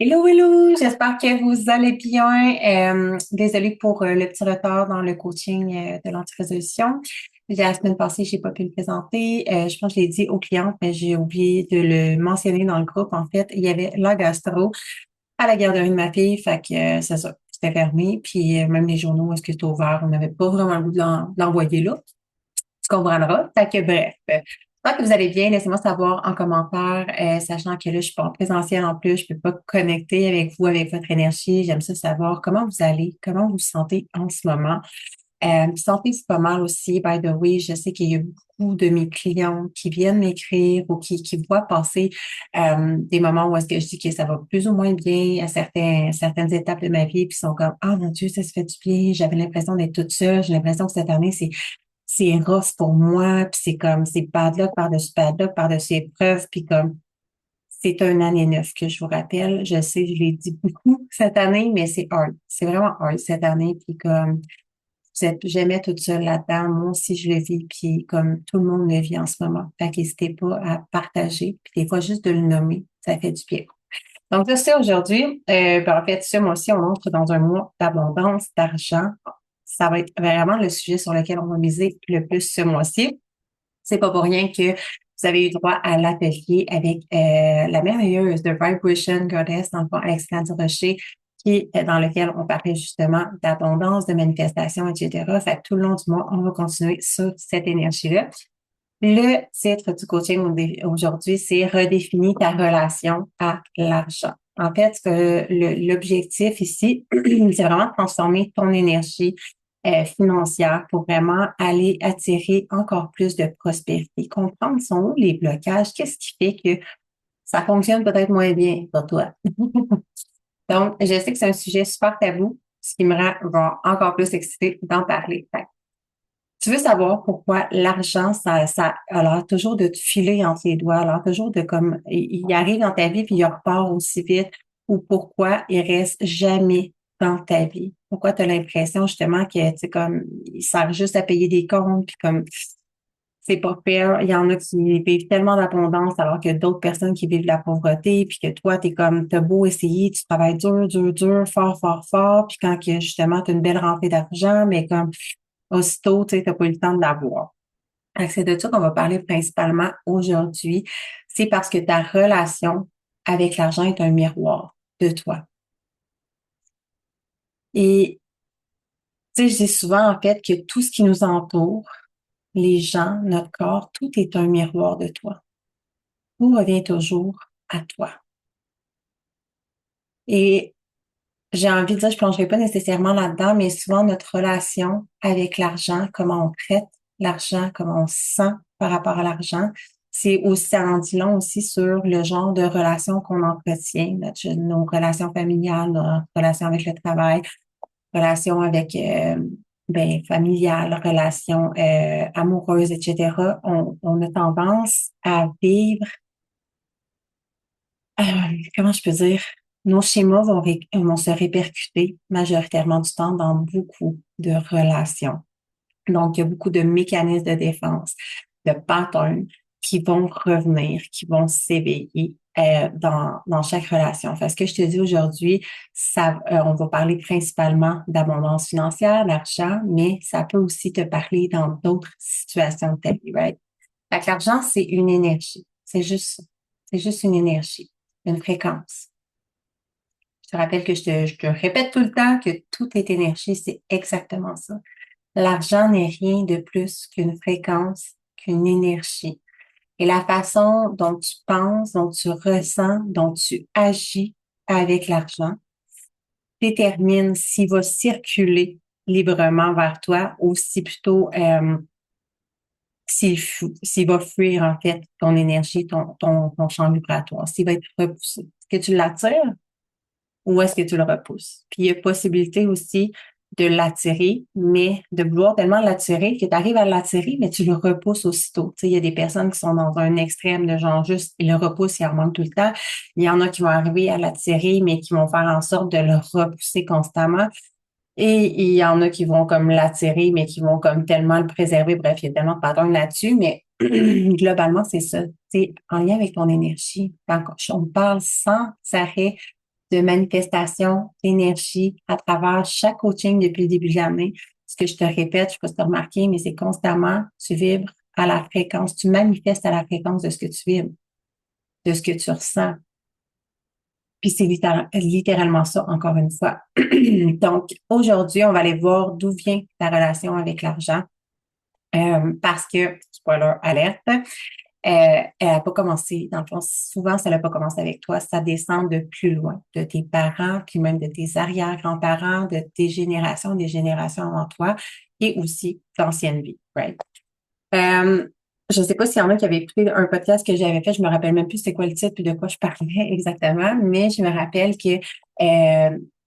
Hello, hello, j'espère que vous allez bien. Désolée pour le petit retard dans le coaching de l'anti-résolution. La semaine passée, j'ai pas pu le présenter. Je pense que je l'ai dit aux clientes, mais j'ai oublié de le mentionner dans le groupe. En fait, il y avait la gastro à la garderie de ma fille, fait que c'est ça, c'était fermé. Puis même les journaux, est-ce que c'était ouvert? On n'avait pas vraiment le goût de de l'envoyer là. Tu comprendras. Fait que bref. J'espère que vous allez bien. Laissez-moi savoir en commentaire, sachant que là, je suis pas en présentiel en plus, je peux pas connecter avec vous, avec votre énergie. J'aime ça savoir comment vous allez, comment vous vous sentez en ce moment. Santé, c'est pas mal aussi. By the way, je sais qu'il y a beaucoup de mes clients qui viennent m'écrire ou qui voient passer des moments où est-ce que je dis que ça va plus ou moins bien à certaines étapes de ma vie, puis ils sont comme, ah mon Dieu, ça se fait du bien. J'avais l'impression d'être toute seule. J'ai l'impression que cette année, c'est rough pour moi, puis c'est comme, c'est bad luck par-dessus épreuve, puis comme, c'est un année neuf que je vous rappelle. Je sais, je l'ai dit beaucoup cette année, mais c'est hard. C'est vraiment hard cette année, puis comme, vous êtes jamais toute seule là-dedans. Moi aussi, je le vis, puis comme tout le monde le vit en ce moment. Fait qu'hésitez pas à partager, puis des fois, juste de le nommer, ça fait du bien. Donc, là, c'est aujourd'hui. En fait, ce mois-ci, on entre dans un mois d'abondance, d'argent. Ça va être vraiment le sujet sur lequel on va miser le plus ce mois-ci. C'est pas pour rien que vous avez eu droit à l'atelier avec la merveilleuse de Vibration Goddess, dans le fond, Alexandre Durocher, dans lequel on parlait justement d'abondance, de manifestation, etc. Fait que tout le long du mois, on va continuer sur cette énergie-là. Le titre du coaching aujourd'hui, c'est redéfinir ta relation à l'argent. En fait, l'objectif ici, c'est vraiment de transformer ton énergie financière pour vraiment aller attirer encore plus de prospérité. Comprendre sont où les blocages, qu'est-ce qui fait que ça fonctionne peut-être moins bien pour toi. Donc, je sais que c'est un sujet super tabou, ce qui me rend genre, encore plus excitée d'en parler. Tu veux savoir pourquoi l'argent, ça a l'air toujours de te filer entre les doigts, alors toujours de comme, il arrive dans ta vie puis il repart aussi vite, ou pourquoi il reste jamais dans ta vie? Pourquoi tu as l'impression justement que, tu sais, comme, il sert juste à payer des comptes puis comme, c'est pas fair. Il y en a qui vivent tellement d'abondance alors que d'autres personnes qui vivent de la pauvreté puis que toi, t'es comme, t'as beau essayer, tu travailles dur, dur, dur, fort, fort, fort puis quand que, justement, t'as une belle rentrée d'argent, mais comme, aussitôt, tu sais, t'as pas eu le temps de l'avoir. Fait que c'est de ça qu'on va parler principalement aujourd'hui. C'est parce que ta relation avec l'argent est un miroir de toi. Et, tu sais, je dis souvent, en fait, que tout ce qui nous entoure, les gens, notre corps, tout est un miroir de toi. Tout revient toujours à toi. Et j'ai envie de dire, je plongerai pas nécessairement là-dedans, mais souvent notre relation avec l'argent, comment on traite l'argent, comment on se sent par rapport à l'argent, c'est aussi, ça en dit long aussi sur le genre de relation qu'on entretient, nos relations familiales, nos relations avec le travail, relations avec, familiales, relations amoureuses, etc. On a tendance à vivre euh, comment je peux dire, nos schémas vont se répercuter majoritairement du temps dans beaucoup de relations. Donc, il y a beaucoup de mécanismes de défense, de patterns qui vont revenir, qui vont s'éveiller dans chaque relation. Fait que ce que je te dis aujourd'hui, on va parler principalement d'abondance financière, d'argent, mais ça peut aussi te parler dans d'autres situations de ta vie, right? Fait que l'argent, c'est une énergie. C'est juste ça. C'est juste une énergie, une fréquence. Je te rappelle que je te répète tout le temps que tout est énergie, c'est exactement ça. L'argent n'est rien de plus qu'une fréquence, qu'une énergie. Et la façon dont tu penses, dont tu ressens, dont tu agis avec l'argent détermine s'il va circuler librement vers toi ou si plutôt s'il va fuir, en fait, ton énergie, ton champ vibratoire, s'il va être repoussé. Est-ce que tu l'attires ou est-ce que tu le repousses? Puis il y a possibilité aussi de l'attirer, mais de vouloir tellement l'attirer que tu arrives à l'attirer, mais tu le repousses aussitôt. Tu sais, il y a des personnes qui sont dans un extrême de genre juste, ils le repoussent, ils en manquent tout le temps. Il y en a qui vont arriver à l'attirer, mais qui vont faire en sorte de le repousser constamment. Et il y en a qui vont comme l'attirer, mais qui vont comme tellement le préserver. Bref, il y a tellement de patterns là-dessus, mais globalement, c'est ça. C'est en lien avec ton énergie. Quand on parle sans arrêt de manifestation d'énergie à travers chaque coaching depuis le début de l'année. Ce que je te répète, je sais pas si tu as remarqué, mais c'est constamment, tu vibres à la fréquence, tu manifestes à la fréquence de ce que tu vibres, de ce que tu ressens. Puis c'est littéralement ça, encore une fois. Donc, aujourd'hui, on va aller voir d'où vient ta relation avec l'argent. Parce que, spoiler alerte, elle n'a pas commencé, dans le fond, souvent, ça n'a pas commencé avec toi, ça descend de plus loin, de tes parents, puis même de tes arrière-grands-parents, de tes générations, des générations avant toi, et aussi d'anciennes vies, right? Euh, je ne sais pas s'il y en a qui avaient écouté un podcast que j'avais fait, je me rappelle même plus c'est quoi le titre puis de quoi je parlais exactement, mais je me rappelle que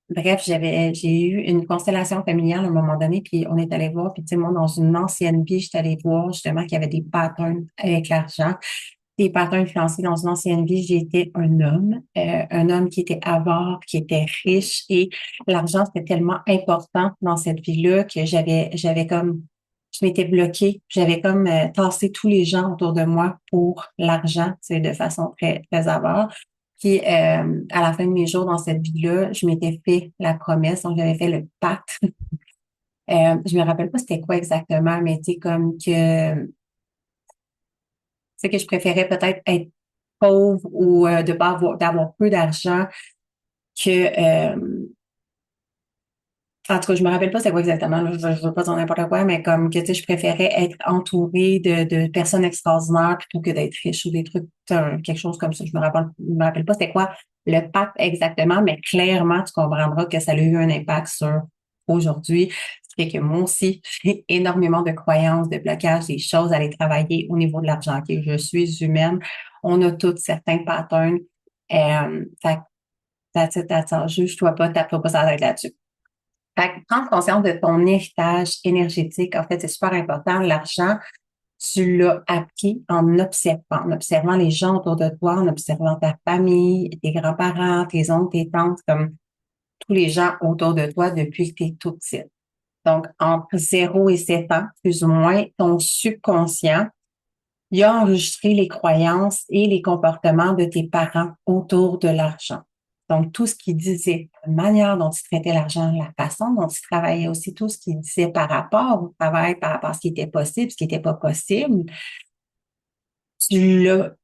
bref, j'ai eu une constellation familiale à un moment donné, puis on est allé voir, puis tu sais, moi, dans une ancienne vie, j'étais allée voir justement qu'il y avait des patterns avec l'argent, des patterns financiers dans une ancienne vie. J'étais un homme qui était avare, qui était riche, et l'argent, c'était tellement important dans cette vie-là que j'avais comme je m'étais bloquée. J'avais comme tassé tous les gens autour de moi pour l'argent, tu sais, de façon très, très avare. Puis, à la fin de mes jours dans cette vie-là, je m'étais fait la promesse, donc j'avais fait le pacte. Je me rappelle pas c'était quoi exactement, mais tu sais, comme que, c'est que je préférais peut-être être pauvre ou de pas avoir, d'avoir peu d'argent que, en tout cas, je me rappelle pas c'est quoi exactement, là, je veux pas dire n'importe quoi, mais comme que, tu sais, je préférais être entourée de personnes extraordinaires plutôt que d'être riche ou des trucs, quelque chose comme ça. Je me rappelle pas c'était quoi le pacte exactement, mais clairement, tu comprendras que ça a eu un impact sur aujourd'hui. Ce qui fait que moi aussi, j'ai énormément de croyances, de blocages, des choses à aller travailler au niveau de l'argent. Ok, je suis humaine. On a tous certains patterns. Fait que that's all. Juge-toi pas, tape-toi pas ça là-dessus. Fait que prendre conscience de ton héritage énergétique, en fait, c'est super important. L'argent, tu l'as appris en observant les gens autour de toi, en observant ta famille, tes grands-parents, tes oncles, tes tantes, comme tous les gens autour de toi depuis que tu es tout petit. Donc, entre 0 et 7 ans, plus ou moins, ton subconscient, il a enregistré les croyances et les comportements de tes parents autour de l'argent. Donc, tout ce qu'ils disaient, la manière dont ils traitaient l'argent, la façon dont ils travaillaient aussi, tout ce qu'ils disaient par rapport au travail, par rapport à ce qui était possible, ce qui n'était pas possible, tu l'as,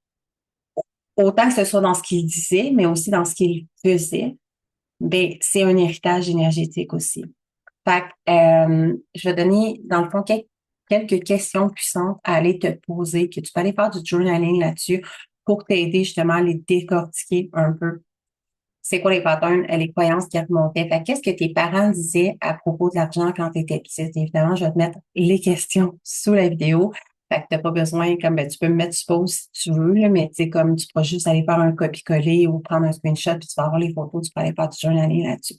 autant que ce soit dans ce qu'ils disaient, mais aussi dans ce qu'ils faisaient, ben, c'est un héritage énergétique aussi. Fait que, je vais donner, dans le fond, quelques questions puissantes à aller te poser, que tu peux aller faire du journaling là-dessus pour t'aider justement à les décortiquer un peu. C'est quoi les patterns, les croyances qui remontaient? Fait que qu'est-ce que tes parents disaient à propos de l'argent quand tu étais petite? Évidemment, je vais te mettre les questions sous la vidéo. Fait que t'as pas besoin, comme ben, tu peux me mettre sur pause si tu veux, là, mais tu sais, comme tu peux juste aller faire un copier-coller ou prendre un screenshot puis tu vas avoir les photos, tu peux aller faire du journaling là-dessus.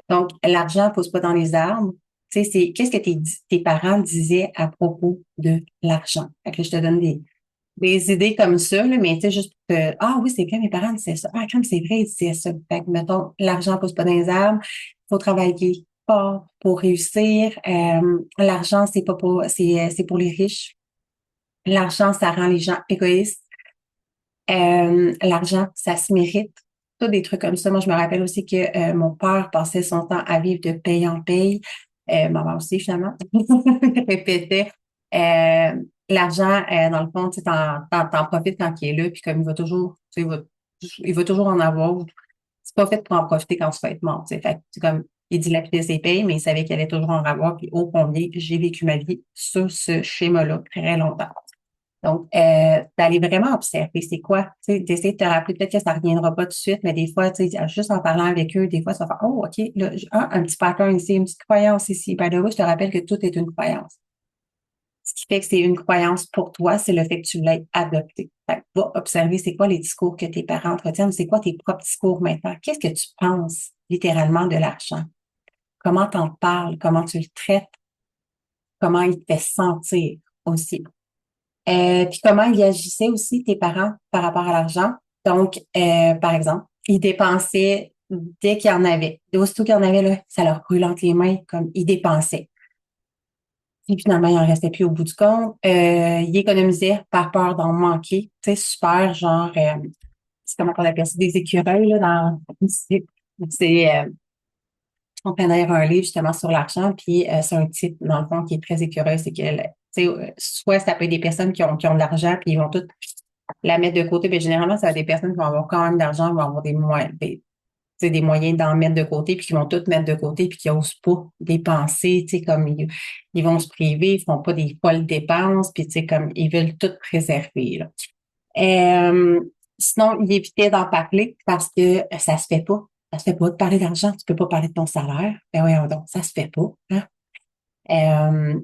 Donc, l'argent ne pousse pas dans les arbres. Tu sais, c'est qu'est-ce que tes parents disaient à propos de l'argent. Fait que je te donne des idées comme ça, là, mais tu sais, juste pour que, ah oui, c'est vrai, mes parents disaient ça. Ah, comme c'est vrai, ils disaient ça. Fait que, mettons, l'argent ne pousse pas dans les arbres. Il faut travailler fort pour réussir. L'argent, c'est pour les riches. L'argent, ça rend les gens égoïstes. L'argent, ça se mérite. Tout des trucs comme ça. Moi, je me rappelle aussi que mon père passait son temps à vivre de paye en paye. Maman aussi, finalement, répétait. Euh, L'argent, dans le fond, tu sais, t'en profites quand il est là, puis comme il va toujours, tu sais, il va toujours en avoir. C'est pas fait pour en profiter quand tu vas être mort, tu sais. Fait que c'est comme, il dilapidait ses payes, mais il savait qu'il allait toujours en avoir, puis ô combien j'ai vécu ma vie sur ce schéma-là très longtemps. Donc, d'aller vraiment observer, c'est quoi, tu sais, d'essayer de te rappeler, peut-être que ça reviendra pas tout de suite, mais des fois, tu sais, juste en parlant avec eux, des fois, ça va faire, oh, OK, là, un petit pattern ici, une petite croyance ici. By the way, je te rappelle que tout est une croyance. Ce qui fait que c'est une croyance pour toi, c'est le fait que tu l'aies adopté. Fait que va observer c'est quoi les discours que tes parents entretiennent, c'est quoi tes propres discours maintenant. Qu'est-ce que tu penses littéralement de l'argent? Comment t'en parles? Comment tu le traites? Comment il te fait sentir aussi? Puis comment ils agissaient aussi, tes parents, par rapport à l'argent. Donc, par exemple, ils dépensaient dès qu'il y en avait. Aussitôt qu'il y en avait, là, ça leur brûlait entre les mains, comme ils dépensaient. Puis finalement, il en restait plus au bout du compte. Ils économisaient par peur d'en manquer. Tu sais, super, genre, c'est comment on appelle ça, des écureuils, là, dans, C'est, on train d'ailleurs un livre justement sur l'argent, puis c'est un type, dans le fond, qui est très écureuil, c'est que, tu sais, soit ça peut être des personnes qui ont de l'argent, puis ils vont toutes la mettre de côté, mais généralement, ça va être des personnes qui vont avoir quand même de l'argent, vont avoir tu sais, des moyens d'en mettre de côté, puis qui vont tout mettre de côté, puis qui n'osent pas dépenser, tu sais, comme ils vont se priver, ils font pas des folles dépenses, puis tu sais, comme ils veulent tout préserver, là. Euh, Sinon, il évitait d'en parler parce que ça se fait pas. Ça se fait pas de parler d'argent. Tu peux pas parler de ton salaire. Ben oui, donc, ça se fait pas, hein. Euh,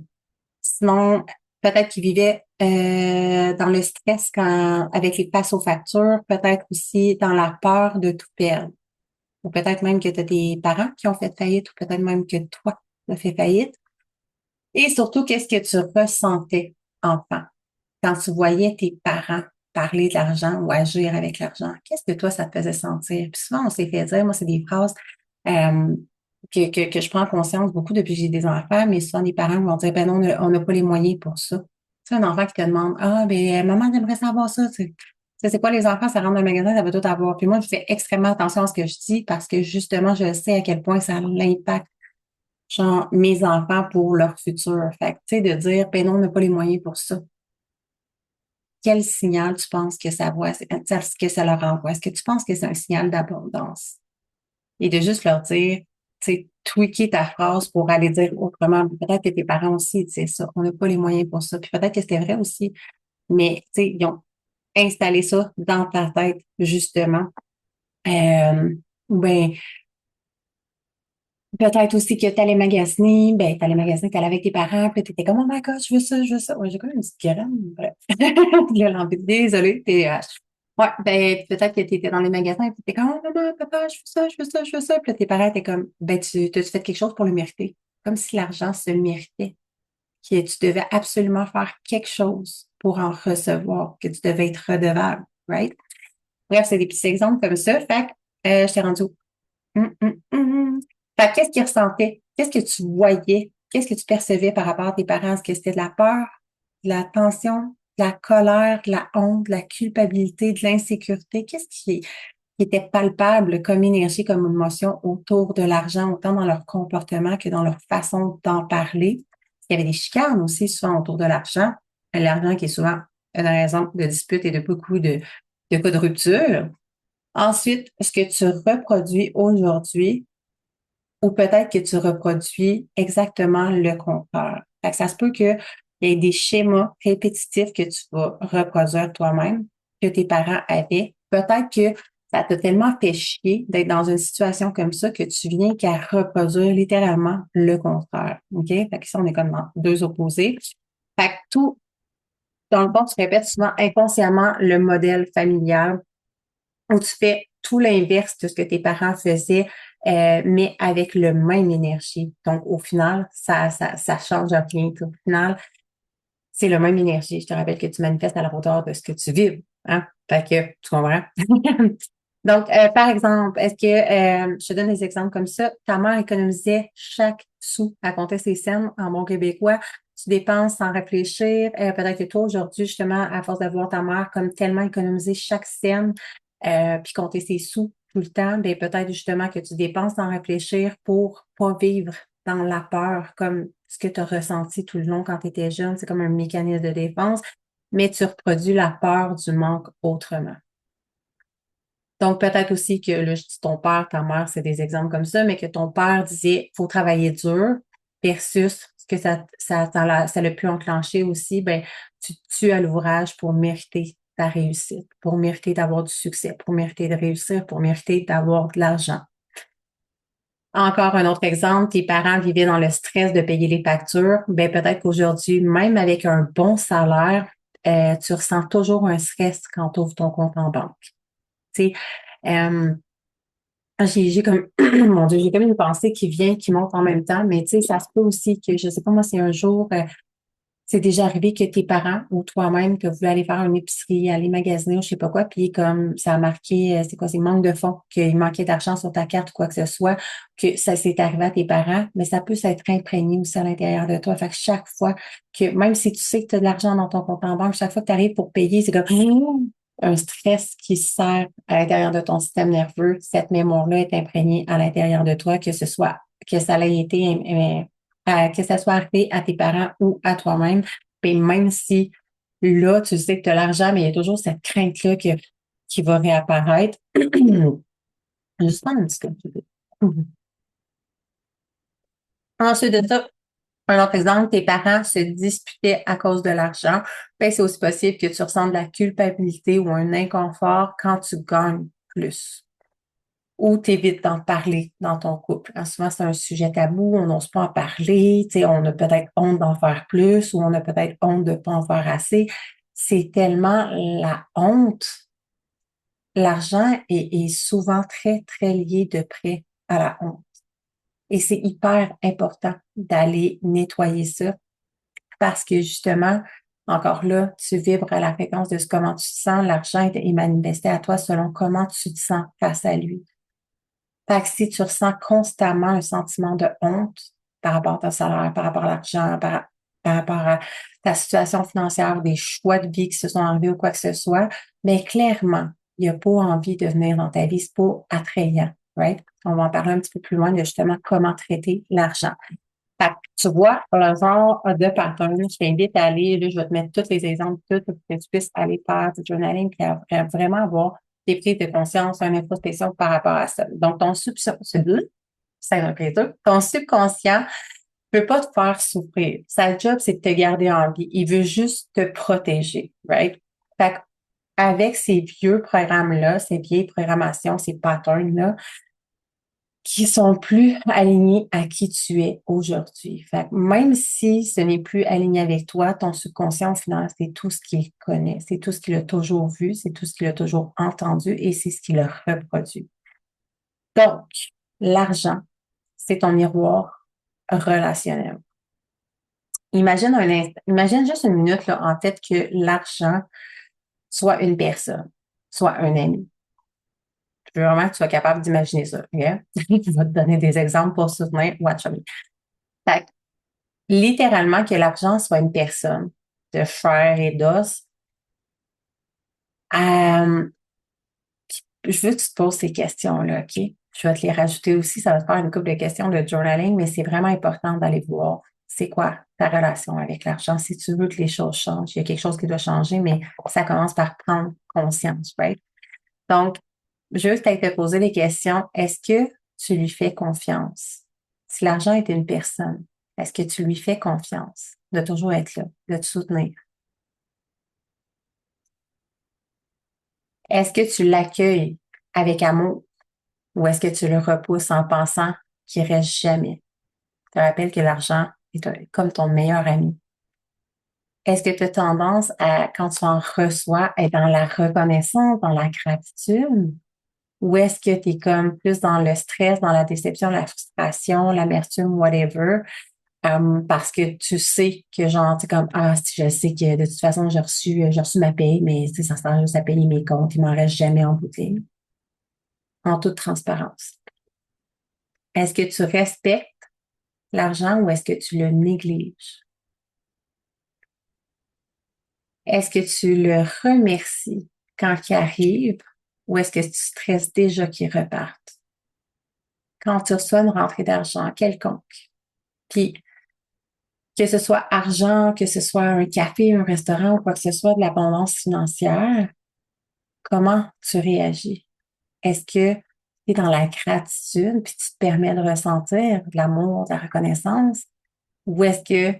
Sinon, peut-être qu'il vivait dans le stress quand avec les passes aux factures, peut-être aussi dans la peur de tout perdre. Ou peut-être même que tu as des parents qui ont fait faillite, ou peut-être même que toi, tu as fait faillite. Et surtout, qu'est-ce que tu ressentais, enfant, quand tu voyais tes parents parler de l'argent ou agir avec l'argent? Qu'est-ce que toi, ça te faisait sentir? Puis souvent, on s'est fait dire, moi, c'est des phrases euh, que je prends conscience beaucoup depuis que j'ai des enfants, mais souvent, les parents vont dire, ben non, on n'a pas les moyens pour ça. Tu sais, un enfant qui te demande, ah, ben, maman, j'aimerais savoir ça. Tu sais, c'est quoi les enfants, ça rentre dans le magasin, ça va tout avoir. Puis moi, je fais extrêmement attention à ce que je dis parce que justement, je sais à quel point ça l'impact, genre, mes enfants pour leur futur. Fait que, tu sais, de dire, ben non, on n'a pas les moyens pour ça. Quel signal tu penses que ça voit, ce que ça leur envoie? Est-ce que tu penses que c'est un signal d'abondance? Et de juste leur dire, tu sais, tweaker ta phrase pour aller dire autrement. Peut-être que tes parents aussi disaient ça. On n'a pas les moyens pour ça. Puis peut-être que c'était vrai aussi. Mais, tu sais, ils ont installé ça dans ta tête, justement. Ou ben, peut-être aussi que t'allais magasiner, ben, t'allais avec tes parents, puis t'étais comme, oh my God, je veux ça, je veux ça. Ouais, j'ai comme une petite graine, bref. Là, l'envie, désolée, ouais, ben, peut-être que t'étais dans les magasins, puis t'es comme, oh maman, papa, je veux ça, je veux ça, je veux ça. Puis là, tes parents étaient comme, ben, t'as-tu fait quelque chose pour le mériter? Comme si l'argent se méritait, que tu devais absolument faire quelque chose pour en recevoir, que tu devais être redevable, right? Bref, c'est des petits exemples comme ça. Fait que, je t'ai rendu Fait que qu'est-ce qu'ils ressentaient? Qu'est-ce que tu voyais? Qu'est-ce que tu percevais par rapport à tes parents? Est-ce que c'était de la peur, de la tension, de la colère, de la honte, de la culpabilité, de l'insécurité? Qui était palpable comme énergie, comme émotion autour de l'argent, autant dans leur comportement que dans leur façon d'en parler? Il y avait des chicanes aussi souvent autour de l'argent. L'argent qui est souvent une raison de dispute et de beaucoup de cas de rupture. Ensuite, ce que tu reproduis aujourd'hui, ou peut-être que tu reproduis exactement le contraire. Fait que ça se peut qu'il y ait des schémas répétitifs que tu vas reproduire toi-même, que tes parents avaient. Peut-être que ça t'a tellement fait chier d'être dans une situation comme ça que tu viens qu'à reproduire littéralement le contraire. OK? Fait que ça, on est comme dans deux opposés. Fait que tout, dans le fond, tu répètes souvent inconsciemment le modèle familial où tu fais tout l'inverse de ce que tes parents faisaient, mais avec le même énergie. Donc, au final, ça change rien. Au final, c'est le même énergie. Je te rappelle que tu manifestes à la hauteur de ce que tu vis. Hein? Fait que, tu comprends? Donc, par exemple, est-ce que, je te donne des exemples comme ça, ta mère économisait chaque sou, à compter ses cents en bon québécois, tu dépenses sans réfléchir, peut-être que toi, aujourd'hui, justement, à force de voir ta mère comme tellement économiser chaque scène, puis compter ses sous tout le temps, ben peut-être justement que tu dépenses sans réfléchir pour pas vivre dans la peur, comme ce que tu as ressenti tout le long quand tu étais jeune, c'est comme un mécanisme de défense, mais tu reproduis la peur du manque autrement. Donc, peut-être aussi que, là, je dis ton père, ta mère, c'est des exemples comme ça, mais que ton père disait, faut travailler dur versus ce que ça l'a pu enclencher aussi, ben, tu tues à l'ouvrage pour mériter ta réussite, pour mériter d'avoir du succès, pour mériter de réussir, pour mériter d'avoir de l'argent. Encore un autre exemple, tes parents vivaient dans le stress de payer les factures. Ben, peut-être qu'aujourd'hui, même avec un bon salaire, tu ressens toujours un stress quand tu ouvres ton compte en banque. Tu sais, euh, j'ai comme, mon Dieu, j'ai comme une pensée qui vient, qui monte en même temps, mais tu sais, ça se peut aussi que, je sais pas moi, si un jour, c'est déjà arrivé que tes parents ou toi-même, que vous voulez aller faire une épicerie, aller magasiner ou je sais pas quoi, puis comme ça a marqué, c'est quoi, c'est manque de fonds, qu'il manquait d'argent sur ta carte ou quoi que ce soit, que ça s'est arrivé à tes parents, mais ça peut s'être imprégné aussi à l'intérieur de toi. Fait que chaque fois que, même si tu sais que tu as de l'argent dans ton compte en banque, chaque fois que tu arrives pour payer, c'est comme, un stress qui se sert à l'intérieur de ton système nerveux, cette mémoire-là est imprégnée à l'intérieur de toi, que ce soit, que ça ait été, que ça soit arrivé à tes parents ou à toi-même. Et même si là, tu sais que tu as l'argent, mais il y a toujours cette crainte-là qui va réapparaître. Juste prendre un petit peu. Ensuite de ça, un autre exemple, tes parents se disputaient à cause de l'argent. Ben, c'est aussi possible que tu ressentes de la culpabilité ou un inconfort quand tu gagnes plus. Ou t'évites d'en parler dans ton couple. Alors, souvent, c'est un sujet tabou, on n'ose pas en parler, tu sais, on a peut-être honte d'en faire plus ou on a peut-être honte de pas en faire assez. C'est tellement la honte. L'argent est souvent très, très lié de près à la honte. Et c'est hyper important d'aller nettoyer ça parce que justement, encore là, tu vibres à la fréquence de comment tu te sens. L'argent est manifesté à toi selon comment tu te sens face à lui. Fait que si tu ressens constamment un sentiment de honte par rapport à ton salaire, par rapport à l'argent, par rapport à ta situation financière, des choix de vie qui se sont arrivés ou quoi que ce soit, mais clairement, il n'y a pas envie de venir dans ta vie, c'est pas attrayant, right? On va en parler un petit peu plus loin de justement comment traiter l'argent. Fait que tu vois, le genre de pattern, je t'invite à aller, là, je vais te mettre tous les exemples, tout, pour que tu puisses aller faire du journaling puis à vraiment avoir des prises de conscience, une introspection par rapport à ça. Donc, c'est un plaisir. Ton subconscient peut pas te faire souffrir. Sa job, c'est de te garder en vie. Il veut juste te protéger, right? Fait que avec ces vieux programmes-là, ces vieilles programmations, ces patterns-là, qui sont plus alignés à qui tu es aujourd'hui. Fait que même si ce n'est plus aligné avec toi, ton subconscient, au final, c'est tout ce qu'il connaît, c'est tout ce qu'il a toujours vu, c'est tout ce qu'il a toujours entendu et c'est ce qu'il a reproduit. Donc, l'argent, c'est ton miroir relationnel. Imagine juste une minute là, en tête que l'argent soit une personne, soit un ami. Je veux vraiment que tu sois capable d'imaginer ça. OK? Je vais te donner des exemples pour soutenir Watch Me. Fait que, littéralement, que l'argent soit une personne de chair et d'os. Euh, je veux que tu te poses ces questions-là, OK? Je vais te les rajouter aussi. Ça va te faire une couple de questions de journaling, mais c'est vraiment important d'aller voir c'est quoi ta relation avec l'argent. Si tu veux que les choses changent, il y a quelque chose qui doit changer, mais ça commence par prendre conscience, right? Donc, juste à te poser des questions. Est-ce que tu lui fais confiance? Si l'argent est une personne, est-ce que tu lui fais confiance de toujours être là, de te soutenir? Est-ce que tu l'accueilles avec amour ou est-ce que tu le repousses en pensant qu'il reste jamais? Je te rappelle que l'argent est comme ton meilleur ami. Est-ce que tu as tendance à, quand tu en reçois, être dans la reconnaissance, dans la gratitude? Ou est-ce que tu es comme plus dans le stress, dans la déception, la frustration, l'amertume, whatever, parce que tu sais que genre, tu comme, ah, si je sais que de toute façon, j'ai reçu ma paye, mais tu sais, ça sert juste à payer mes comptes, il m'en reste jamais en boutique, en toute transparence. Est-ce que tu respectes l'argent ou est-ce que tu le négliges? Est-ce que tu le remercies quand il arrive ou est-ce que tu stresses déjà qu'il reparte? Quand tu reçois une rentrée d'argent quelconque, puis que ce soit argent, que ce soit un café, un restaurant ou quoi que ce soit, de l'abondance financière, comment tu réagis? Est-ce que tu es dans la gratitude puis tu te permets de ressentir de l'amour, de la reconnaissance? Ou est-ce que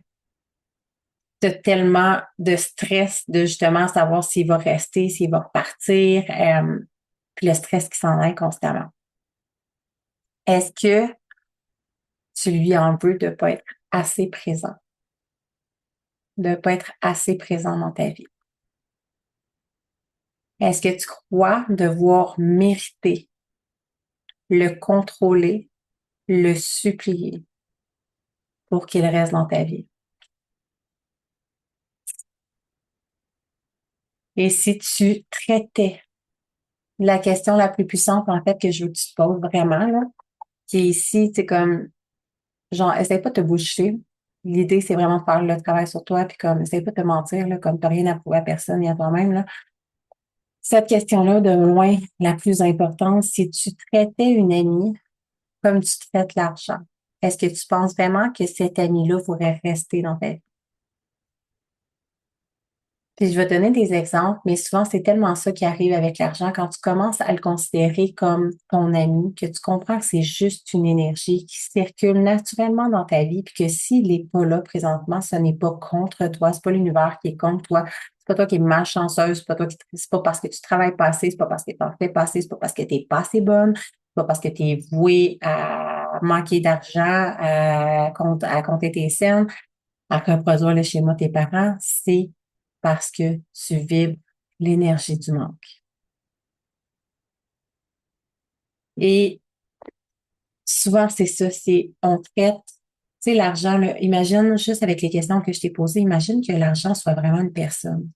tu as tellement de stress de justement savoir s'il va rester, s'il va repartir, puis le stress qui s'en aille constamment? Est-ce que tu lui en veux de pas être assez présent, de pas être assez présent dans ta vie? Est-ce que tu crois devoir mériter, le contrôler, le supplier pour qu'il reste dans ta vie? Et si tu traitais la question la plus puissante, en fait, que je veux que tu te poses vraiment, là, qui est ici, c'est comme, genre, essaye pas de te bullshiter. L'idée, c'est vraiment de faire le travail sur toi, puis comme, essaye pas de te mentir, là, comme t'as rien à prouver à personne et à toi-même, là. Cette question-là, de loin, la plus importante, si tu traitais une amie comme tu traites l'argent, est-ce que tu penses vraiment que cette amie-là pourrait rester dans ta vie? Puis je vais te donner des exemples, mais souvent c'est tellement ça qui arrive avec l'argent quand tu commences à le considérer comme ton ami, que tu comprends que c'est juste une énergie qui circule naturellement dans ta vie, puis que s'il n'est pas là présentement, ce n'est pas contre toi, c'est pas l'univers qui est contre toi, c'est pas toi qui es malchanceuse, c'est pas toi qui, c'est pas parce que tu travailles pas assez, c'est pas parce que tu en fais pas assez, c'est pas parce que tu n'es pas assez bonne, c'est pas parce que tu es voué à manquer d'argent, à compter tes scènes, à reproduire le schéma de tes parents, c'est parce que tu vibres l'énergie du manque. Et souvent, c'est ça, c'est on traite, tu sais, l'argent, là, imagine, juste avec les questions que je t'ai posées, imagine que l'argent soit vraiment une personne.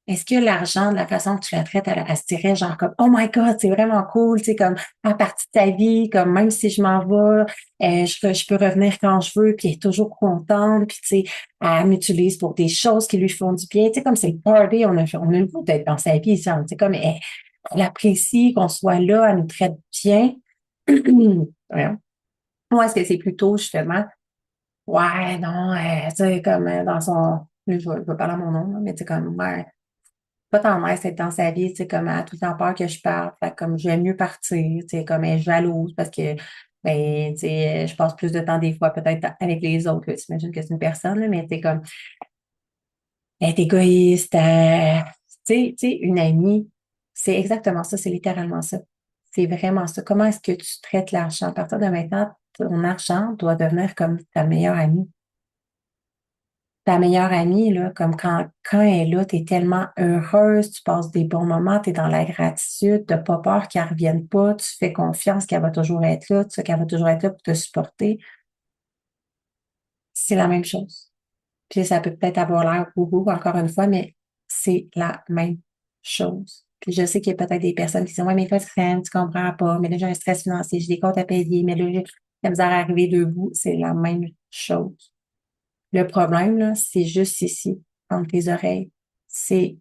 Est-ce que l'argent, de la façon que tu la traites, elle se dirait genre comme Oh my God, c'est vraiment cool, tu sais, comme faire partie de ta vie, comme même si je m'en vais, je peux revenir quand je veux, puis elle est toujours contente, puis tu sais, elle m'utilise pour des choses qui lui font du bien, tu sais, comme c'est le party, on a le goût d'être dans sa vie, tu sais, comme elle apprécie qu'on soit là, elle nous traite bien. Ouais. Moi, est-ce que c'est plutôt justement, ouais, non, tu sais, comme dans son, je vais parler à mon nom, là, mais tu sais, comme, ouais, pas tant nice d'être dans sa vie, tu sais, comme elle a tout le temps peur que je parte. Fait que comme j'aime mieux partir, tu sais, comme elle est jalouse parce que ben, tu sais, je passe plus de temps des fois peut-être avec les autres. T'imagines que c'est une personne, là, mais tu sais, comme elle est égoïste, tu sais, une amie, c'est exactement ça, c'est littéralement ça. C'est vraiment ça. Comment est-ce que tu traites l'argent? À partir de maintenant, ton argent doit devenir comme ta meilleure amie. Ta meilleure amie, là, comme quand elle est là, tu es tellement heureuse, tu passes des bons moments, tu es dans la gratitude, tu n'as pas peur qu'elle ne revienne pas, tu fais confiance qu'elle va toujours être là, tu sais qu'elle va toujours être là pour te supporter. C'est la même chose. Puis ça peut peut-être avoir l'air bourreau, encore une fois, mais c'est la même chose. Puis je sais qu'il y a peut-être des personnes qui disent, ouais, mais toi, tu comprends pas, mais là, j'ai un stress financier, j'ai des comptes à payer, mais là, j'ai la misère à arriver debout. C'est la même chose. Le problème, là, c'est juste ici, entre tes oreilles. C'est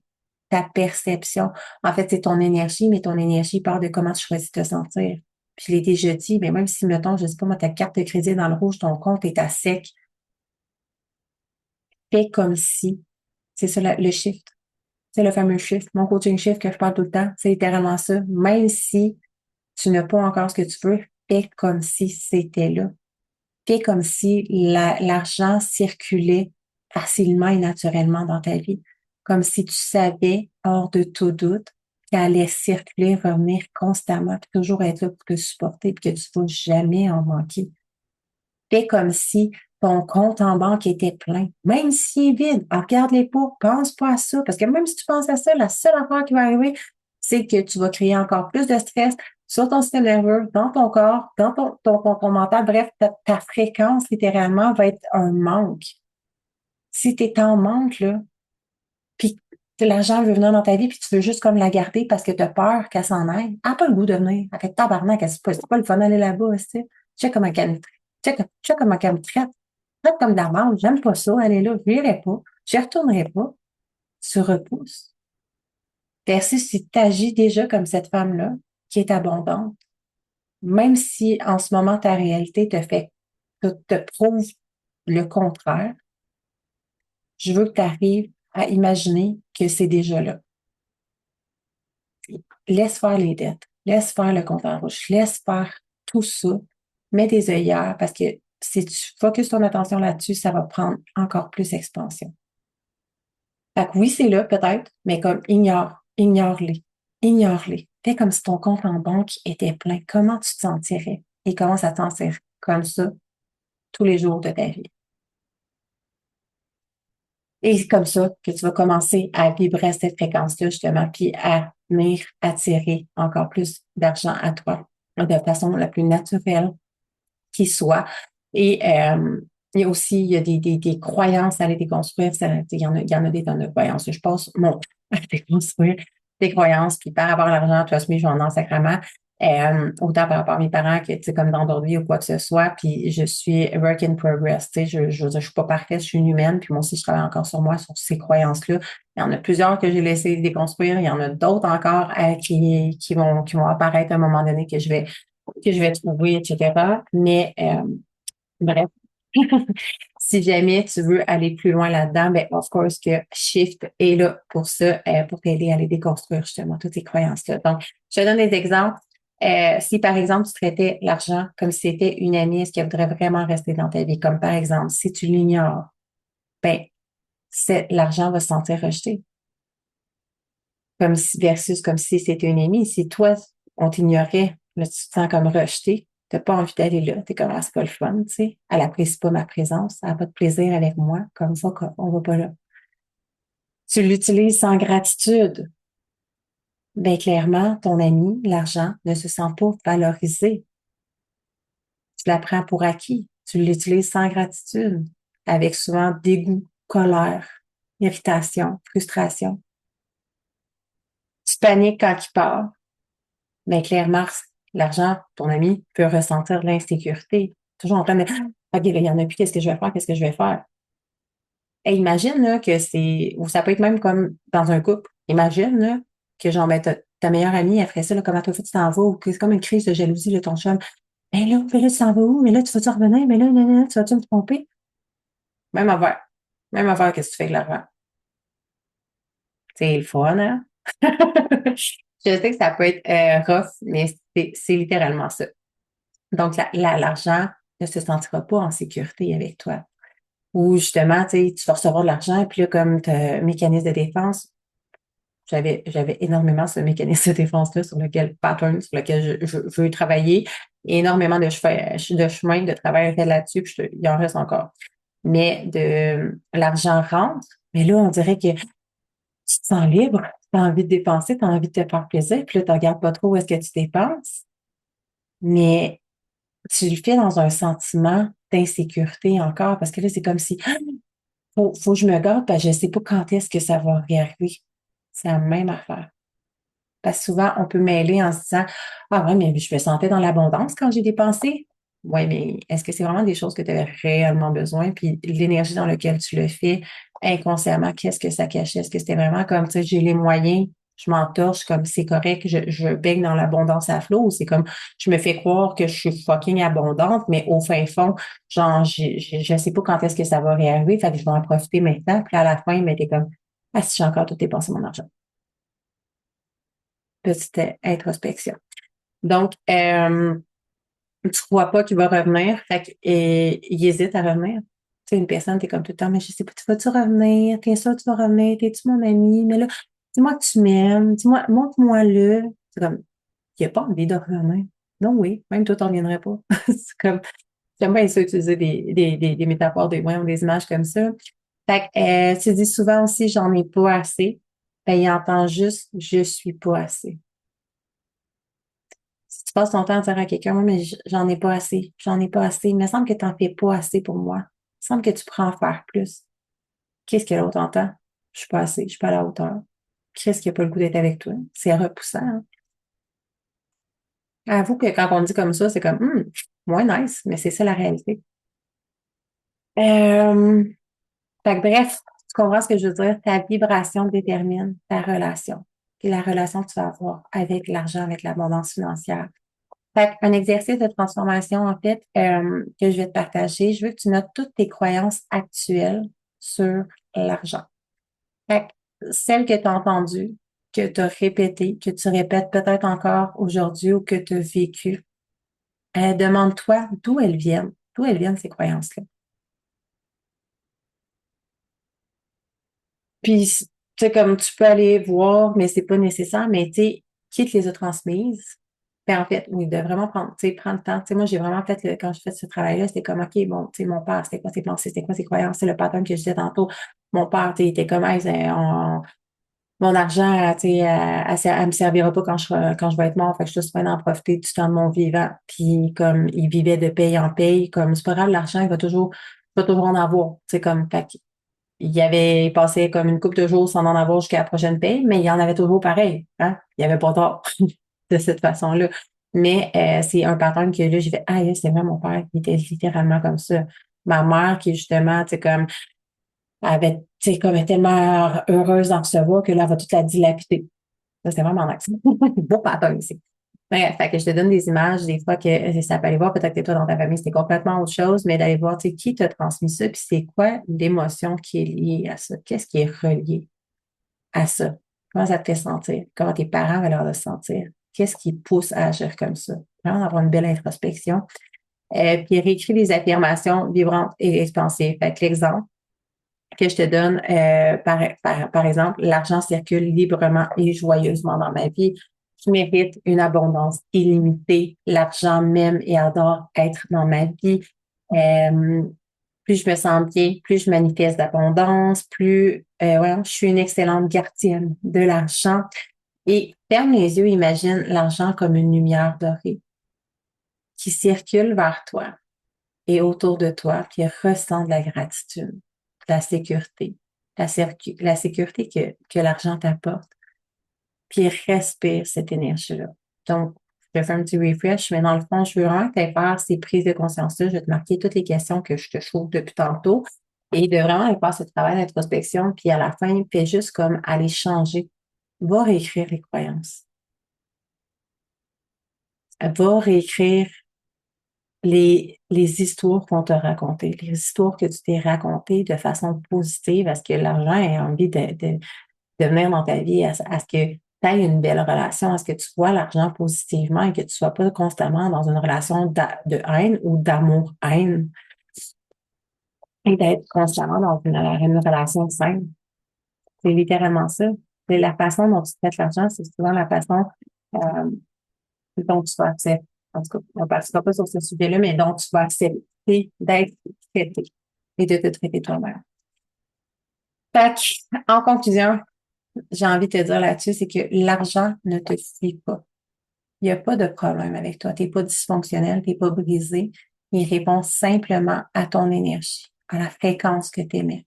ta perception. En fait, c'est ton énergie, mais ton énergie part de comment tu choisis de te sentir. Puis je l'ai déjà dit, mais même si, mettons, je sais pas, moi, ta carte de crédit est dans le rouge, ton compte est à sec, fais comme si, c'est ça le shift. C'est le fameux shift. Mon coaching shift que je parle tout le temps, c'est littéralement ça. Même si tu n'as pas encore ce que tu veux, fais comme si c'était là. Fais comme si l'argent circulait facilement et naturellement dans ta vie. Comme si tu savais, hors de tout doute, qu'elle allait circuler, revenir constamment, puis toujours être là pour te supporter, puis que tu ne vas jamais en manquer. Fais comme si ton compte en banque était plein. Même s'il est vide, regarde-les pas, pense pas à ça. Parce que même si tu penses à ça, la seule affaire qui va arriver, c'est que tu vas créer encore plus de stress sur ton système nerveux, dans ton corps, dans ton mental. Bref, ta fréquence, littéralement, va être un manque. Si tu es en manque, là, puis que l'argent veut venir dans ta vie, puis tu veux juste comme la garder parce que tu as peur qu'elle s'en aille, elle n'a pas le goût de venir. Elle fait tabarnak, c'est pas le fun d'aller là-bas, tu sais. Check comment elle me traite. Check comment elle me traite. Traite comme de la merde, j'aime pas ça, elle est là, je n'irai pas, je retournerai pas. Tu repousses. Versus si tu agis déjà comme cette femme-là, qui est abondante, même si en ce moment ta réalité te prouve le contraire, je veux que tu arrives à imaginer que c'est déjà là. Laisse faire les dettes, laisse faire le compte en rouge, laisse faire tout ça, mets des œillères parce que si tu focuses ton attention là-dessus, ça va prendre encore plus expansion. Fait que oui, c'est là peut-être, mais comme ignore-les, ignore-les. Fais comme si ton compte en banque était plein. Comment tu te sentirais? Et commence à t'en sentir comme ça tous les jours de ta vie. Et c'est comme ça que tu vas commencer à vibrer à cette fréquence-là, justement, puis à venir attirer encore plus d'argent à toi de façon la plus naturelle qui soit. Et il y a aussi il y a des croyances à aller déconstruire. Il y en a des tonnes de croyances. Je pense, mon, à déconstruire des croyances, puis par rapport à l'argent, tu as mis, je vais en sacrament. Autant par rapport à mes parents que, tu sais, comme dans d'autres vies ou quoi que ce soit. Puis je suis work in progress, tu sais, je veux dire, je suis pas parfaite, je suis une humaine. Puis moi aussi, je travaille encore sur moi, sur ces croyances-là. Il y en a plusieurs que j'ai laissé déconstruire. Il y en a d'autres encore qui vont apparaître à un moment donné que je vais trouver, etc. Mais bref, si jamais tu veux aller plus loin là-dedans, ben of course que Shift est là pour ça, pour t'aider à aller déconstruire justement toutes ces croyances-là. Donc, je te donne des exemples. Si par exemple tu traitais l'argent comme si c'était une amie, est-ce qu'elle voudrait vraiment rester dans ta vie? Comme par exemple, si tu l'ignores, ben l'argent va se sentir rejeté. Versus comme si c'était une amie. Si toi, on t'ignorait, là, tu te sens comme rejeté, t'as pas envie d'aller là, t'es comme, ah, c'est pas le fun, tu sais. Elle apprécie pas ma présence, elle a pas de plaisir avec moi, comme ça qu'on va pas là. Tu l'utilises sans gratitude. Ben, clairement, ton ami, l'argent, ne se sent pas valorisé. Tu la prends pour acquis. Tu l'utilises sans gratitude, avec souvent dégoût, colère, irritation, frustration. Tu paniques quand il part. Mais clairement, l'argent, ton ami peut ressentir de l'insécurité. Toujours en train de, OK, là, il y en a plus, qu'est-ce que je vais faire? Qu'est-ce que je vais faire? Et imagine, là, que ou ça peut être même comme dans un couple. Imagine, là, que genre, ben, ta meilleure amie, elle ferait ça, là, comment toi, tu t'en vas, ou que c'est comme une crise de jalousie, là, ton chum. Ben là, tu t'en vas où? Mais là, tu vas-tu revenir? Mais là, tu vas-tu me tromper? Même affaire. Même affaire, qu'est-ce que tu fais avec l'argent? C'est le fun, hein? Je sais que ça peut être rough, mais c'est littéralement ça. Donc, l'argent ne se sentira pas en sécurité avec toi. Ou justement, tu sais, tu vas recevoir de l'argent, puis là, comme tu as un mécanisme de défense, j'avais énormément ce mécanisme de défense-là sur lequel je veux travailler. Énormément de chemin de travail fait là-dessus, puis il en reste encore. Mais l'argent rentre, mais là, on dirait que tu te sens libre, tu as envie de dépenser, tu as envie de te faire plaisir, puis là, tu regardes pas trop où est-ce que tu dépenses. Mais tu le fais dans un sentiment d'insécurité encore, parce que là, c'est comme si, faut que je me garde, parce que je sais pas quand est-ce que ça va arriver. C'est la même affaire. Parce que souvent, on peut mêler en se disant, ah ouais, mais je me sentais dans l'abondance quand j'ai dépensé. Ouais, mais est-ce que c'est vraiment des choses que tu avais réellement besoin? Puis l'énergie dans laquelle tu le fais, inconsciemment, qu'est-ce que ça cachait? Est-ce que c'était vraiment comme, tu sais, j'ai les moyens, je m'entorche comme c'est correct, je baigne dans l'abondance à flot, ou c'est comme, je me fais croire que je suis fucking abondante, mais au fin fond, genre, je sais pas quand est-ce que ça va réarriver, fait que je vais en profiter maintenant, puis à la fin, mais t'es comme, ah, si j'ai encore tout dépensé mon argent. Petite introspection. Donc, tu crois pas qu'il va revenir, fait il hésite à revenir. Tu sais, une personne, t'es comme tout le temps, mais je sais pas, tu vas-tu revenir? T'es sûr que tu vas revenir? T'es-tu mon ami? Mais là, dis-moi que tu m'aimes. Dis-moi, montre-moi le. C'est comme, il a pas envie de revenir. Non, oui, même toi, t'en reviendrais pas. C'est comme, j'aime bien ça utiliser des métaphores, des images comme ça. Fait que, tu dis souvent aussi, j'en ai pas assez. Ben, il entend juste, je suis pas assez. Si tu passes ton temps à dire à quelqu'un, moi, mais j'en ai pas assez, j'en ai pas assez, il me semble que tu n'en fais pas assez pour moi. Il me semble que tu pourrais en faire plus. Qu'est-ce que l'autre entend? Je suis pas assez, je suis pas à la hauteur. Qu'est-ce qui a pas le goût d'être avec toi? C'est repoussant, hein? Avoue que quand on dit comme ça, c'est comme, moins nice, mais c'est ça la réalité. Euh, Fait que bref, tu comprends ce que je veux dire? Ta vibration détermine ta relation. Puis la relation que tu vas avoir avec l'argent, avec l'abondance financière. Fait un exercice de transformation, en fait, que je vais te partager, je veux que tu notes toutes tes croyances actuelles sur l'argent. Fait celles que tu as entendues, que tu as répétées, que tu répètes peut-être encore aujourd'hui ou que tu as vécues, demande-toi d'où elles viennent. D'où elles viennent ces croyances-là. Puis, tu sais, comme tu peux aller voir, mais c'est pas nécessaire, mais tu sais, qui te les a transmises? Ben, en fait, oui, de vraiment prendre le temps. Tu sais, moi, j'ai vraiment fait, quand je fais ce travail-là, c'était comme, OK, bon, tu sais, mon père, c'était quoi ses pensées, c'était quoi ses croyances, c'est le pattern que je disais tantôt. Mon père, tu sais, il était comme, hey, mon argent, tu sais, elle me servira pas quand je vais être mort, fait que je suis juste en profiter du temps de mon vivant. Puis, comme, il vivait de paye en paye, comme, c'est pas grave, l'argent, il va toujours en avoir. Tu sais, comme, fait il avait passé comme une couple de jours sans en avoir jusqu'à la prochaine paye, mais il y en avait toujours pareil. Hein? Il n'y avait pas tort de cette façon-là. Mais c'est un pattern que là, j'ai fait, ah, c'est vrai, mon père, il était littéralement comme ça. Ma mère, qui justement, tu sais, comme, avait, tu sais, comme, est tellement heureuse d'en recevoir que là, elle va toute la dilapider. Ça, c'est vraiment un accent. Beau pattern ici. Ouais, fait que je te donne des images, des fois que ça peut aller voir, peut-être que toi, dans ta famille, c'était complètement autre chose, mais d'aller voir, tu sais, qui t'a transmis ça, puis c'est quoi l'émotion qui est liée à ça? Qu'est-ce qui est relié à ça? Comment ça te fait sentir? Comment tes parents avaient l'air de se sentir? Qu'est-ce qui pousse à agir comme ça? Vraiment avoir une belle introspection. Puis réécris des affirmations vibrantes et expansives. Fait que l'exemple que je te donne, par exemple, l'argent circule librement et joyeusement dans ma vie. Je mérite une abondance illimitée. L'argent m'aime et adore être dans ma vie. Euh, Plus je me sens bien, plus je manifeste d'abondance, plus ouais, je suis une excellente gardienne de l'argent. Et ferme les yeux, imagine l'argent comme une lumière dorée qui circule vers toi et autour de toi, puis ressent de la gratitude, de la sécurité, la sécurité que l'argent t'apporte, puis respire cette énergie-là. Donc, je te fais un petit refresh, mais dans le fond, je veux vraiment que tu faire ces prises de conscience-là. Je vais te marquer toutes les questions que je te chauffe depuis tantôt et de vraiment aller faire ce travail d'introspection, puis à la fin, fais juste comme aller changer. Va réécrire les croyances. Va réécrire les histoires qu'on t'a racontées, les histoires que tu t'es racontées de façon positive, parce que l'argent a envie de venir dans ta vie, à ce que tu aies une belle relation, à ce que tu vois l'argent positivement et que tu sois pas constamment dans une relation de haine ou d'amour-haine et d'être constamment dans une relation saine. C'est littéralement ça. C'est la façon dont tu traites l'argent, c'est souvent la façon euh, dont tu vas accepter. En tout cas, on ne partira pas sur ce sujet-là, mais dont tu vas accepter d'être traité et de te traiter toi-même. Fait que, en conclusion, j'ai envie de te dire là-dessus, c'est que l'argent ne te suit pas. Il n'y a pas de problème avec toi. Tu n'es pas dysfonctionnel, tu n'es pas brisé. Il répond simplement à ton énergie, à la fréquence que tu émets.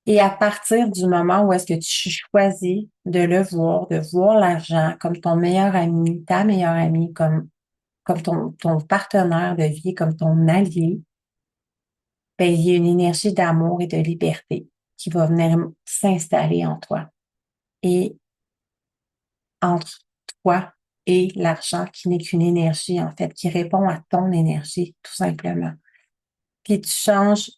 Et à partir du moment où est-ce que tu choisis de voir l'argent comme ton meilleur ami, ta meilleure amie, comme ton partenaire de vie, comme ton allié, ben, il y a une énergie d'amour et de liberté qui va venir s'installer en toi. Et entre toi et l'argent, qui n'est qu'une énergie, en fait, qui répond à ton énergie, tout simplement. Puis tu changes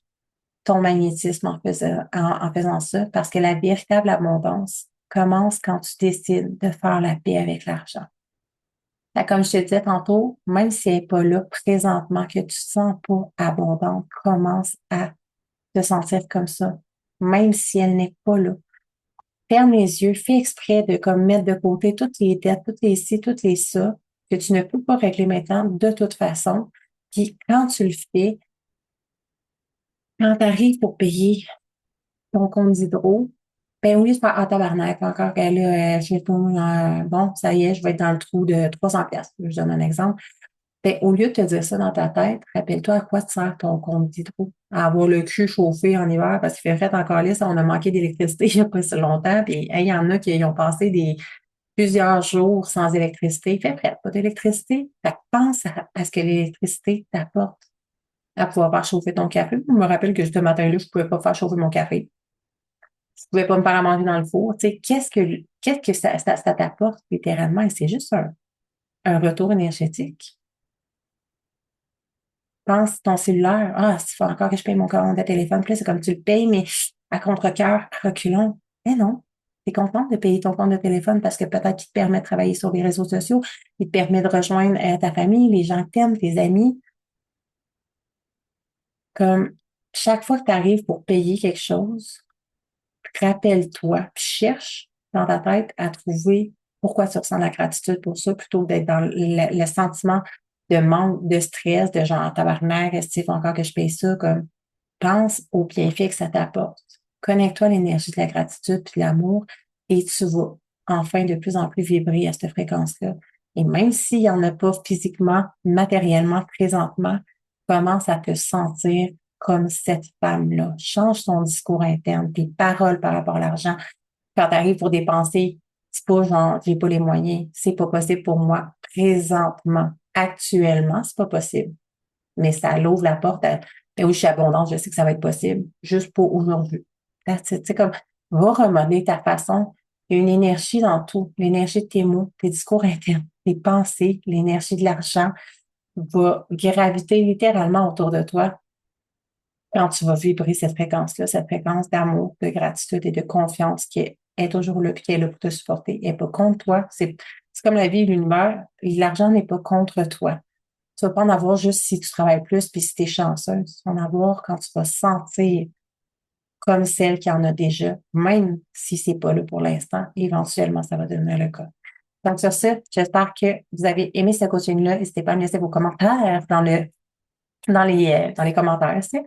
ton magnétisme en faisant ça, parce que la véritable abondance commence quand tu décides de faire la paix avec l'argent. Comme je te disais tantôt, même si elle n'est pas là présentement, que tu te sens pas abondante, commence à te sentir comme ça, même si elle n'est pas là. Ferme les yeux, fais exprès de comme mettre de côté toutes les dettes, toutes les ci, toutes les ça, que tu ne peux pas régler maintenant de toute façon. Puis quand tu le fais, quand tu arrives pour payer ton compte d'hydro, ben oui, je fais ah tabarnak, encore qu'elle là, je sais pas, bon, ça y est, je vais être dans le trou de 300 pièces. Je donne un exemple. Ben, au lieu de te dire ça dans ta tête, rappelle-toi à quoi te sert ton compte d'hydro. À avoir le cul chauffé en hiver parce qu'il fait frais encore là, on a manqué d'électricité il n'y a pas si longtemps. Puis hey, il y en a qui ont passé plusieurs jours sans électricité. Il fait frais, pas d'électricité. Fait que pense à ce que l'électricité t'apporte à pouvoir faire chauffer ton café. Je me rappelle que ce matin-là, je ne pouvais pas faire chauffer mon café. Je ne pouvais pas me faire à manger dans le four. Tu sais, qu'est-ce que ça t'apporte littéralement? Et c'est juste un retour énergétique. Pense ton cellulaire. Ah, il faut encore que je paye mon compte de téléphone. Puis là, c'est comme tu le payes, mais à contre-cœur, à reculons. Mais non. Tu es content de payer ton compte de téléphone parce que peut-être qu'il te permet de travailler sur les réseaux sociaux, il te permet de rejoindre ta famille, les gens que t'aimes, tes amis. Comme chaque fois que tu arrives pour payer quelque chose, rappelle-toi, puis cherche dans ta tête à trouver pourquoi tu ressens la gratitude pour ça, plutôt que d'être dans le sentiment de manque, de stress, de genre tabarnak, est-ce qu'il faut encore que je paye ça, comme pense aux bienfaits que ça t'apporte. Connecte-toi à l'énergie de la gratitude puis de l'amour et tu vas enfin de plus en plus vibrer à cette fréquence-là. Et même s'il n'y en a pas physiquement, matériellement, présentement, commence à te sentir comme cette femme-là. Change ton discours interne, tes paroles par rapport à l'argent. Quand tu arrives pour dépenser, c'est pas genre, j'ai pas les moyens, c'est pas possible pour moi. présentement, actuellement, c'est pas possible. Mais ça l'ouvre la porte à, ben oui, je suis abondante, je sais que ça va être possible, juste pour aujourd'hui. Tu sais, comme, va remodeler ta façon. Il y a une énergie dans tout. L'énergie de tes mots, tes discours internes, tes pensées, l'énergie de l'argent va graviter littéralement autour de toi quand tu vas vibrer cette fréquence-là, cette fréquence d'amour, de gratitude et de confiance qui est toujours là, puis qui est là pour te supporter. Elle n'est pas contre toi. C'est comme la vie et l'univers. L'argent n'est pas contre toi. Tu vas pas en avoir juste si tu travailles plus puis si tu es chanceuse. Tu vas en avoir quand tu vas sentir comme celle qui en a déjà, même si c'est pas là pour l'instant. Éventuellement, ça va devenir le cas. Donc, sur ce, j'espère que vous avez aimé ce coaching-là. N'hésitez pas à me laisser vos commentaires dans les commentaires, tu sais.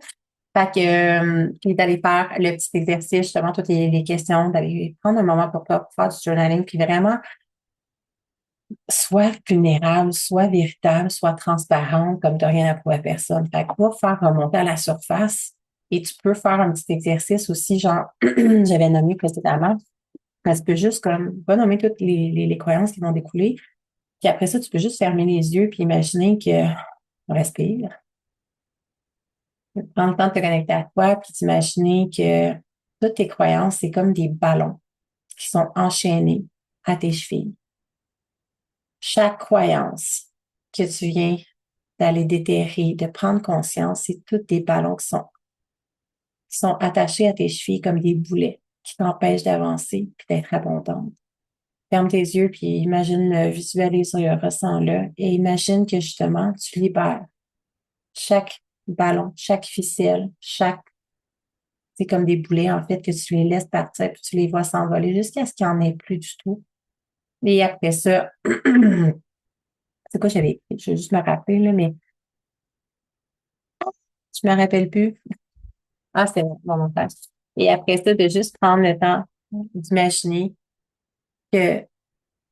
Fait que, puis d'aller faire le petit exercice, justement, toutes les questions, d'aller prendre un moment pour toi pour faire du journaling, puis vraiment, soit vulnérable, soit véritable, soit transparente, comme tu n'as rien à prouver à personne. Fait que va faire remonter à la surface et tu peux faire un petit exercice aussi, genre, j'avais nommé précédemment, parce que juste comme, va nommer toutes les croyances qui vont découler, puis après ça, tu peux juste fermer les yeux puis imaginer que, respire, prendre le temps de te connecter à toi, puis t'imaginer que toutes tes croyances, c'est comme des ballons qui sont enchaînés à tes chevilles. Chaque croyance que tu viens d'aller déterrer, de prendre conscience, c'est tous des ballons qui sont attachés à tes chevilles comme des boulets qui t'empêchent d'avancer puis d'être abondante. Ferme tes yeux puis imagine, visualise, ressens-le et imagine que justement, tu libères chaque ballon, chaque ficelle, c'est comme des boulets, en fait, que tu les laisses partir puis tu les vois s'envoler jusqu'à ce qu'il n'y en ait plus du tout. Et après ça, c'est quoi j'avais écrit? Je vais juste me rappeler, là, mais je me rappelle plus. Ah, c'est mon montage. Et après ça, de juste prendre le temps d'imaginer qu'il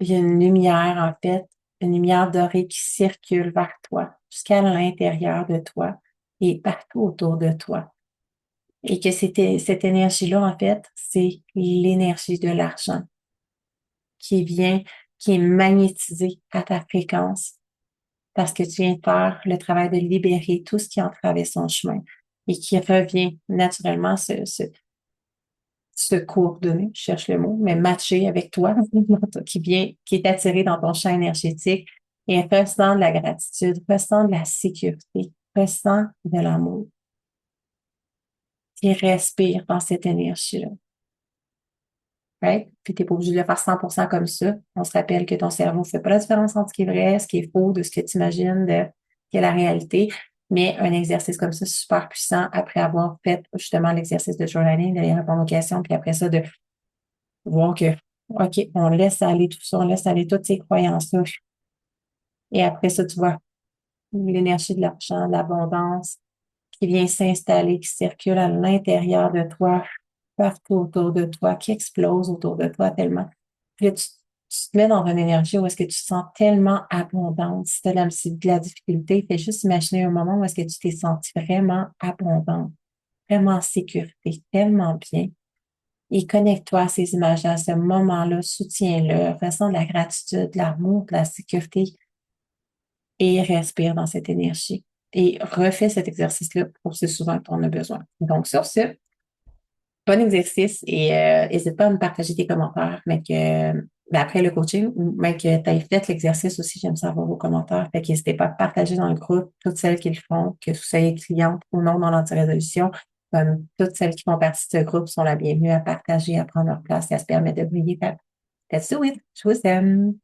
y a une lumière, en fait, une lumière dorée qui circule vers toi, jusqu'à l'intérieur de toi et partout autour de toi. Et que cette énergie-là, en fait, c'est l'énergie de l'argent qui vient, qui est magnétisée à ta fréquence parce que tu viens de faire le travail de libérer tout ce qui entravait son chemin et qui revient naturellement se coordonner, je cherche le mot, mais matcher avec toi, qui est attiré dans ton champ énergétique et ressent de la gratitude, ressent de la sécurité, ressent de l'amour et respire dans cette énergie-là. Right? Puis t'es pas obligé de le faire 100% comme ça. On se rappelle que ton cerveau fait pas la différence entre ce qui est vrai, ce qui est faux, de ce que tu imagines, de qui est la réalité. Mais un exercice comme ça, super puissant, après avoir fait justement l'exercice de journaling, d'aller répondre aux questions, puis après ça, de voir que, OK, on laisse aller tout ça, on laisse aller toutes ces croyances-là. Et après ça, tu vois l'énergie de l'argent, de l'abondance qui vient s'installer, qui circule à l'intérieur de toi, partout autour de toi, qui explose autour de toi tellement. Puis là, tu te mets dans une énergie où est-ce que tu te sens tellement abondante. Si tu as de la difficulté, fais juste imaginer un moment où est-ce que tu t'es senti vraiment abondante, vraiment en sécurité, tellement bien. Et connecte-toi à ces images-là, à ce moment-là, soutiens-le, ressens de la gratitude, de l'amour, de la sécurité et respire dans cette énergie. Et refais cet exercice-là pour ce souvent qu'on a besoin. Donc, sur ce, bon exercice et n'hésite pas à me partager tes commentaires, mais après le coaching, ou même que tu aies fait l'exercice aussi, j'aime savoir vos commentaires. Fait qu'hésitez pas à partager dans le groupe toutes celles qui le font, que vous soyez cliente ou non dans l'anti-résolution. Toutes celles qui font partie de ce groupe sont la bienvenue à partager, à prendre leur place et à se permettre de briller. That's it. Je vous aime.